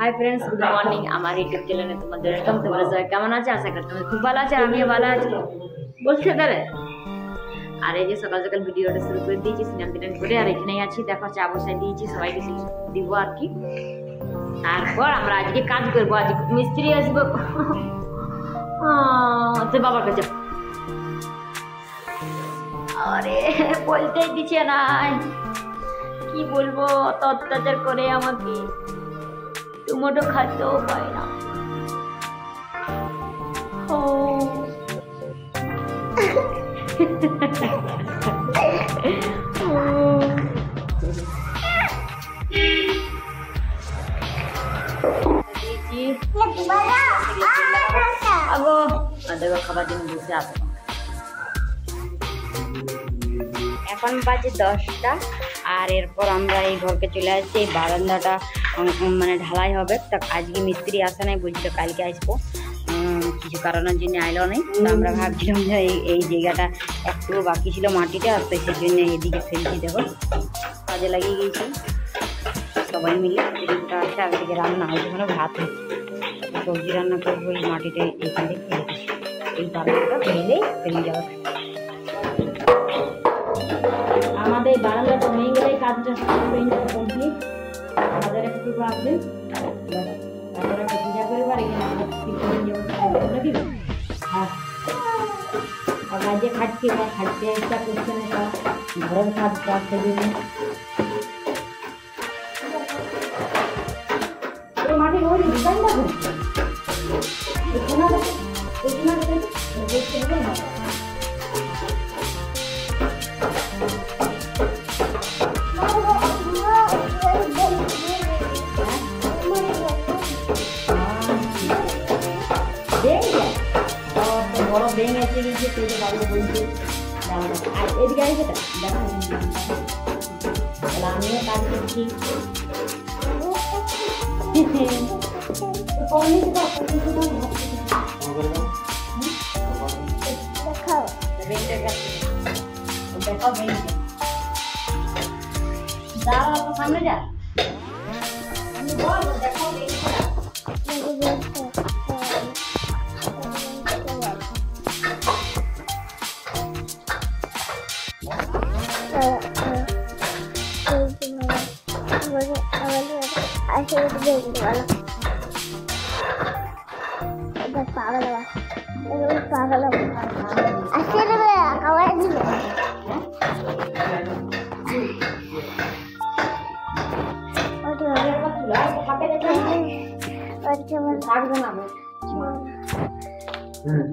Hi friends, good morning. আমার YouTube চ্যানেলে তোমাদের ওয়েলকাম। তোমরা সবাই কেমন আছে? আশা করি তোমরা খুব ভালো আছো, আর আমিও ভালো আছি। বলছে তাহলে আর এই যে সকাল সকাল ভিডিওটা শুরু করে দিয়েছি স্নান টান করে, আর এখানেই আছি। দেখো চা বসাই দিয়েছি, সবাইকে দিব আর কি। তারপর আমরা আজকে কাজ করবো, আজকে মিস্ত্রি আসবো। তো বাবার কাছে আরে বলতেই দিচ্ছে না, কি বলবো, অত অত্যাচার করে আমাকে, টমেটো খাতেও পায় না। ও দেখো খাবার জন্য বসে আসো। এখন বাজে 10টা, আর এরপর আমরা এই ঘরকে চলে আসছি। এই বারান্দাটা মানে ঢালাই হবে, তা আজকে মিস্ত্রি আসা নাই, বলছিল কালকে আসবো, কিছু কারণের জন্য আইলো নেই। তো আমরা ভাবছিলাম যে এই জায়গাটা একটু বাকি ছিল মাটিটা, তো সেই জন্য এদিকে ফেলছি। দেখো কাজে লাগিয়ে গিয়েছি সবাই মিলে। এদিকটা আছে, আর এদিকে রান্না হয়েছে, মানে ভাত হচ্ছে, সবজি রান্না করবো। এই মাটিটা এখানে ফেলেছি, এই বারান্দাটা ফেলেই ফেলে যাবে। আমাদের বারান্দাটা হয়ে গেলেই কাজটা কমপ্লিট। আমাদের একটু আসবে, তারপরে একটা পূজা করবো, আর এখানে নাকি। হ্যাঁ, আর কাজে খাটছি, খাটতে একটা করছে না, ঘরের কাজ করতে দিন। মাটির ওই ডিজাইনটা করছে বড় ব্যাং এসে গেছে, সেই যে বাড়িতে বলছে। আর এদিকে আছে এটা দেখো, তাহলে আমিও কাজ করছি। দেখো সামনে যা, দেখো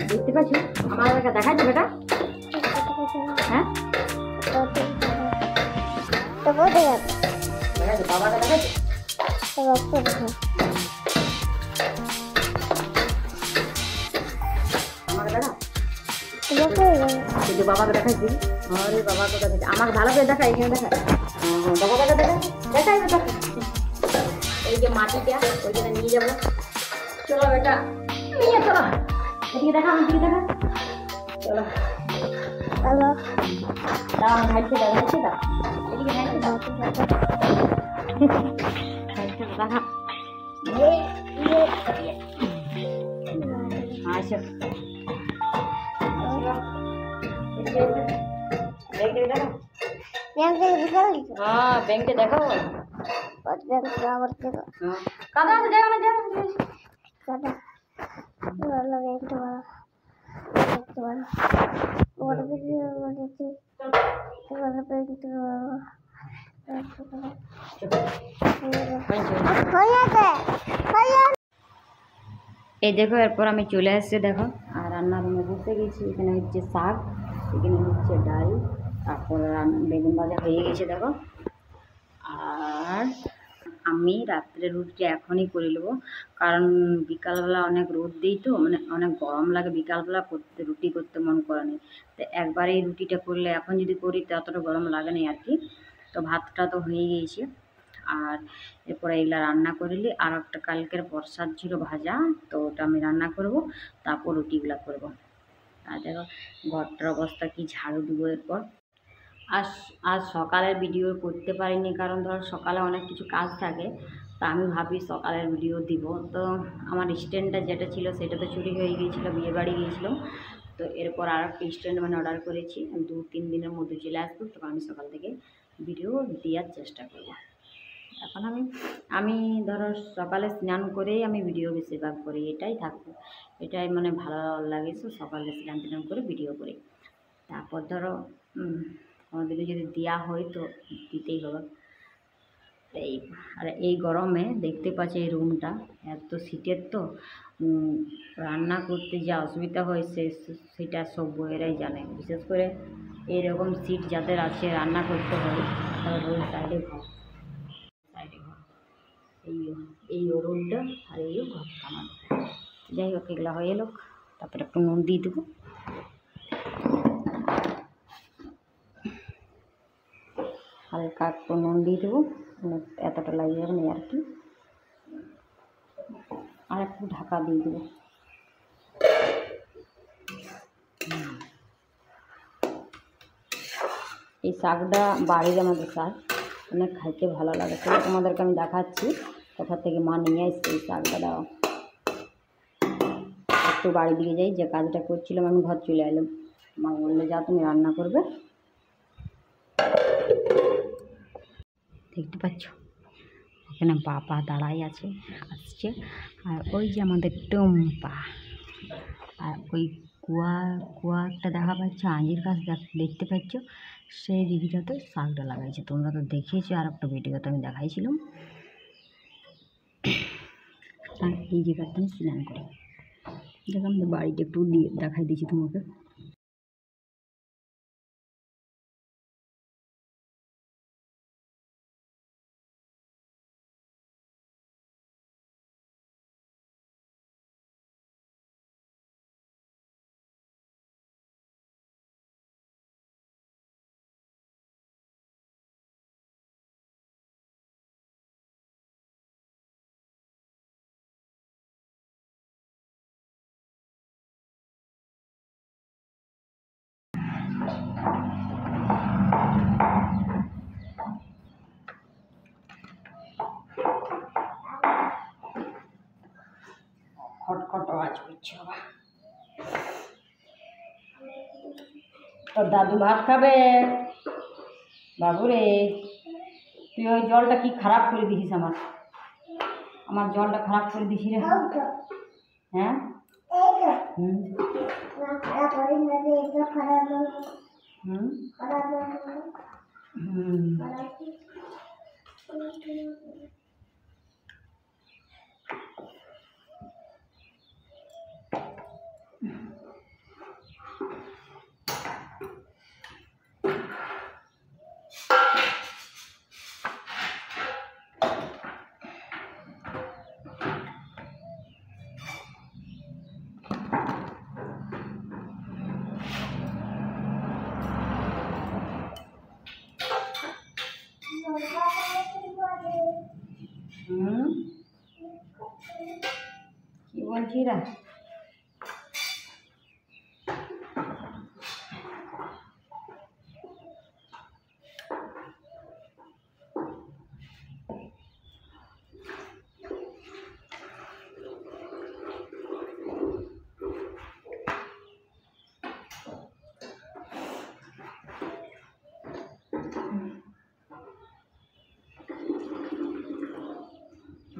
দেখতে পাচ্ছি। আমার দেখাচ্ছে বেটা, হ্যাঁ বাবাটা দেখাচ্ছে। বাবাকে দেখাচ্ছি, আরে বাবাকে দেখাচ্ছি, আমাকে ভালো করে দেখা, এখানে দেখা, বাবাকে দেখা দেখাই দেখা। এই যে মাটিটা ওইখানে নিয়ে যাবো, চলো বেটা নিয়ে চলো, এদিকে দেখা, আমার দিকে দেখা, চলো দাও, হাইটে দাও, হাইটে দাও, এদিকে হাইটে দাও, হাইটে দেখা। আচ্ছা ব্যাংকে দেখো, কাদা দেখো না, এই দেখো। এরপর আমি চলে আসছি, দেখো, আর রান্নার রুমে বসে গেছি। এখানে হচ্ছে শাক, এখানে হচ্ছে ডাল, তারপর বেগুন ভাজা হয়ে গেছে, দেখো। আর আমি রাত্রে রুটিটা এখনই করে নেবো, কারণ বিকালবেলা অনেক রোদ দিই, তো মানে অনেক গরম লাগে, বিকালবেলা করতে রুটি করতে মন করে নেই। তো একবারেই রুটিটা করলে, এখন যদি করি তো অতটা গরম লাগে না আর কি। তো ভাতটা তো হয়ে গিয়েছে, আর এরপরে এগুলা রান্না করলি। আর একটা কালকের প্রসাদ ছিল ভাজা, তো ওটা আমি রান্না করব, তারপর রুটিগুলা করব। আর দেখো ঘরটার অবস্থা কি, ঝাড়ু দিব এরপর। আজ আজ সকালের ভিডিও করতে পারিনি, কারণ ধর সকালে অনেক কিছু কাজ থাকে। তা আমি ভাবি সকালের ভিডিও দিব। তো আমার স্ট্যান্ডটা যেটা ছিল সেটা তো চুরি হয়ে গিয়েছিলো, বিয়েবাড়ি গিয়েছিলাম। তো এরপর আর একটা স্ট্যান্ড মানে অর্ডার করেছি, 2-3 দিনের মধ্যে চলে আসবো। তখন আমি সকাল থেকে ভিডিও দেওয়ার চেষ্টা করব। এখন আমি ধরো সকালে স্নান করেই আমি ভিডিও বেশিরভাগ করি, এটাই থাকবে, এটাই মানে ভালো লাগে। তো সকালে স্নান টান করে ভিডিও করি। তারপর ধরো কোনোদিনও যদি দেওয়া হয় তো দিতেই হবে। এই আর এই গরমে দেখতে পাচ্ছি এই রুমটা এত শীতের, তো রান্না করতে যা অসুবিধা হয় সেটা সব বইয়েরাই জানে। বিশেষ করে এইরকম শীত যাদের আছে রান্না করতে হয়, তাহলে ওই সাইডে ঘর, এই এই রুমটা আর এই ঘরটা আমাদের। যাই হোক, এগুলো হয়ে এলো। তারপরে একটু নুন দিয়ে দেবো, হালকা একটু নুন দিয়ে দেবো, এতটা লাগিয়ে যাবে না আর কি। আর একটু ঢাকা দিয়ে দেবো। এই শাকটা বাড়ির আমাদের শাক, অনেক খাইতে ভালো লাগে। তো তোমাদেরকে আমি দেখাচ্ছি কোথা থেকে মা নিয়ে এসছে এই শাকটা। দাও একটু বাড়ি দিকে যাই, যে কাজটা করছিলাম আমি ঘর চলে এলাম। মা বললো যা তুমি রান্না করবে। দেখতে পাচ্ছ এখানে বাবা দাঁড়াই আসছে, আর ওই যে আমাদের টুম্পা, আর ওই কুয়াটা দেখা পাচ্ছ, আঁজির গাছ দেখতে পাচ্ছ, সেই দিদিটাতে শাকটা লাগাইছে। তোমরা তো দেখিয়েছো, আর একটা ভিডিওতে আমি দেখাইছিলাম। আর এই জায়গাটা আমি স্নান করি, দেখো আমাদের বাড়িটা একটু দিয়ে দেখাই দিয়েছি তোমাকে। খটখট আওয়াজ করছে বাবা। তোর দাদু ভাত খাবে বাবু রে। তুই ওই জলটা কি খারাপ করে দিছিস, আমার জলটা খারাপ করে দিছিস রে। হ্যাঁ হুম হুম হুম কি বলছি রা?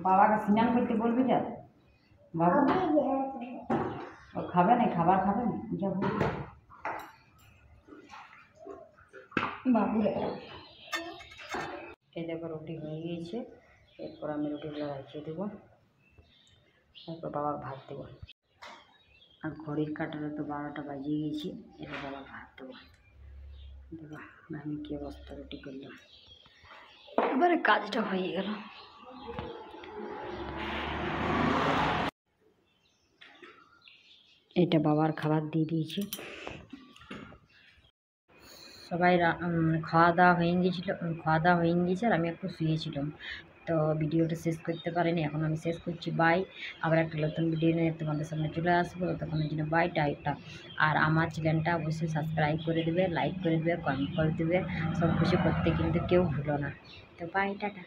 বাবাকে স্নান করতে বলবি যা বাবু। ও খাবে না, খাবার খাবে না, যা বলবি বাবু। এই দেখো রুটি হয়ে গিয়েছে, এরপর আমি রুটিগুলো রাখিয়ে দেবো, তারপর বাবাকে ভাত দেবো। আর ঘড়ির কাটারে তো 12টা বাজিয়ে গিয়েছি, এবার বাবাকে ভাত দেবো। দেখো আমি কী অবস্থা রুটি করলাম, এবারে কাজটা হয়ে গেল। এটা বাবার খাবার দিয়ে দিয়েছি। সবাই খাওয়া দাওয়া হয়ে গিয়েছিল, আর আমি একটু শুয়েছিলাম। তো ভিডিওটা শেষ করতে পারিনি, এখন আমি শেষ করছি। বাই, আবার একটা নতুন ভিডিও নিয়ে তোমাদের সামনে চলে আসবো, ততক্ষণের জন্য বাই টাইটা। আর আমার চ্যানেলটা অবশ্যই সাবস্ক্রাইব করে দেবে, লাইক করে দেবে, কমেন্ট করে দেবে, সব কিছু করতে কিন্তু কেউ ভুলো না। তো বাই টাটা।